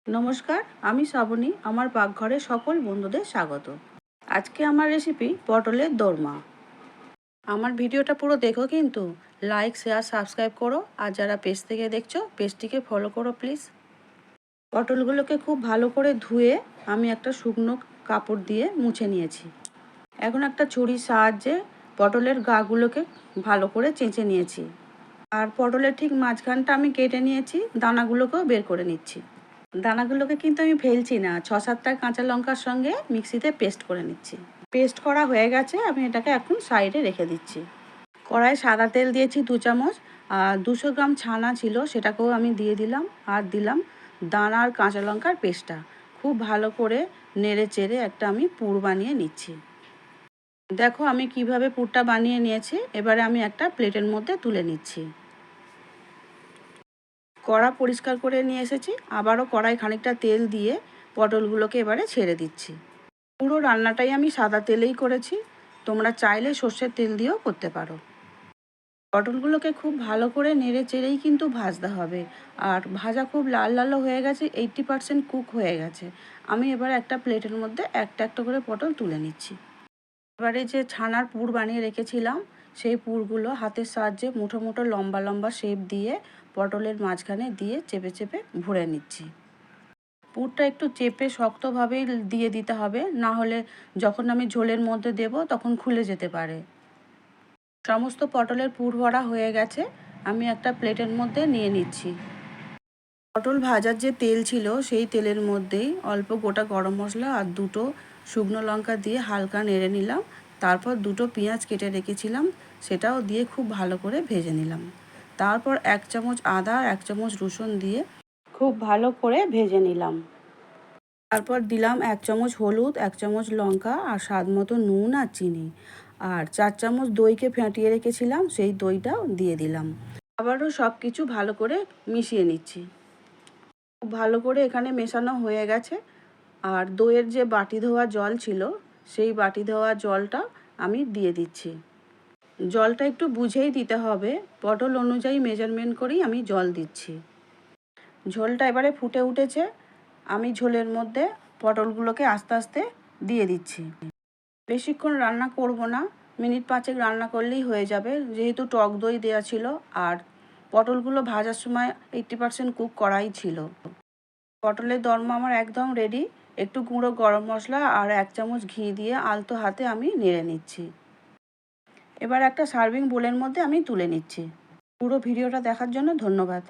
নমস্কার, আমি শ্রাবণী। আমার পাকঘরে সকল বন্ধুদের স্বাগত। আজকে আমার রেসিপি পটলের দোরমা। আমার ভিডিওটা পুরো দেখো, কিন্তু লাইক, শেয়ার, সাবস্ক্রাইব করো। আর যারা পেজ থেকে দেখছো, পেজটিকে ফলো করো প্লিজ। পটলগুলোকে খুব ভালো করে ধুয়ে আমি একটা শুকনো কাপড় দিয়ে মুছে নিয়েছি। এখন একটা ছুরির সাহায্যে পটলের গাগুলোকে ভালো করে চেঁচে নিয়েছি। আর পটলের ঠিক মাঝখানটা আমি কেটে নিয়েছি, দানাগুলোকেও বের করে নিচ্ছি। দানাগুলোকে কিন্তু আমি ফেলছি না, 6-7টা কাঁচা লঙ্কার সঙ্গে মিক্সিতে পেস্ট করে নিচ্ছি। পেস্ট করা হয়ে গেছে, আমি এটাকে এখন সাইডে রেখে দিচ্ছি। কড়াই সাদা তেল দিয়েছি 2 চামচ, আর 200 গ্রাম ছানা ছিল সেটাকেও আমি দিয়ে দিলাম। আর দিলাম দানা আর কাঁচা লঙ্কার পেস্টটা। খুব ভালো করে নেড়ে চেড়ে একটা আমি পুর বানিয়ে নিচ্ছি। দেখো আমি কিভাবে পুরটা বানিয়ে নিয়েছি। এবারে আমি একটা প্লেটের মধ্যে তুলে নিচ্ছি। কড়া পরিষ্কার করে নিয়ে এসেছি। আবারও কড়াই খানিকটা তেল দিয়ে পটলগুলোকে এবারে ছেড়ে দিচ্ছি। পুরো রান্নাটাই আমি সাদা তেলেই করেছি, তোমরা চাইলে সর্ষের তেল দিয়েও করতে পারো। পটলগুলোকে খুব ভালো করে নেড়ে চেড়েই কিন্তু ভাজতে হবে। আর ভাজা খুব লাল লালও হয়ে গেছে, 80% কুক হয়ে গেছে। আমি এবার একটা প্লেটের মধ্যে একটা একটা করে পটল তুলে নিচ্ছি। এবারে যে ছানার পুর বানিয়ে রেখেছিলাম, সেই পুরগুলো হাতের সাহায্যে মুঠো মুঠো লম্বা লম্বা শেপ দিয়ে পটলের মাঝখানে দিয়ে চেপে চেপে ভরে নিচ্ছি। পুরটা একটু চেপে শক্তভাবেই দিয়ে দিতে হবে, না হলে যখন আমি ঝোলের মধ্যে দেব তখন খুলে যেতে পারে। সমস্ত পটলের পুর ভরা হয়ে গেছে, আমি একটা প্লেটের মধ্যে নিয়ে নিচ্ছি। পটল ভাজার যে তেল ছিল সেই তেলের মধ্যেই অল্প গোটা গরম মশলা আর 2টো শুকনো লঙ্কা দিয়ে হালকা নেড়ে নিলাম। তারপর 2টো পেঁয়াজ কেটে রেখেছিলাম, সেটাও দিয়ে খুব ভালো করে ভেজে নিলাম। তারপর 1 চামচ আদা আর 1 চামচ রসুন দিয়ে খুব ভালো করে ভেজে নিলাম। তারপর দিলাম 1 চামচ হলুদ, 1 চামচ লঙ্কা আর স্বাদ মতো নুন আর চিনি। আর 4 চামচ দইকে ফেটিয়ে রেখেছিলাম, সেই দইটাও দিয়ে দিলাম। আবারও সব কিছু ভালো করে মিশিয়ে নিচ্ছি। খুব ভালো করে এখানে মেশানো হয়ে গেছে। আর দইয়ের যে বাটি ধোয়া জল ছিল, সেই বাটি ধোয়া জলটা আমি দিয়ে দিচ্ছি। জলটা একটু বুঝেই দিতে হবে, পটল অনুযায়ী মেজারমেন্ট করেই আমি জল দিচ্ছি। ঝোলটা এবারে ফুটে উঠেছে, আমি ঝোলের মধ্যে পটলগুলোকে আস্তে আস্তে দিয়ে দিচ্ছি। বেশিক্ষণ রান্না করব না, মিনিট 5 রান্না করলেই হয়ে যাবে, যেহেতু টক দই দেওয়া ছিল আর পটলগুলো ভাজার সময় 80% কুক করাই ছিল। পটলের দোরমা আমার একদম রেডি। একটু গুঁড়ো গরম মশলা আর 1 চামচ ঘি দিয়ে আলতো হাতে আমি নেড়ে নিচ্ছি। এবার একটা সার্ভিং বোলের মধ্যে আমি তুলে নিচ্ছি। পুরো ভিডিওটা দেখার জন্য ধন্যবাদ।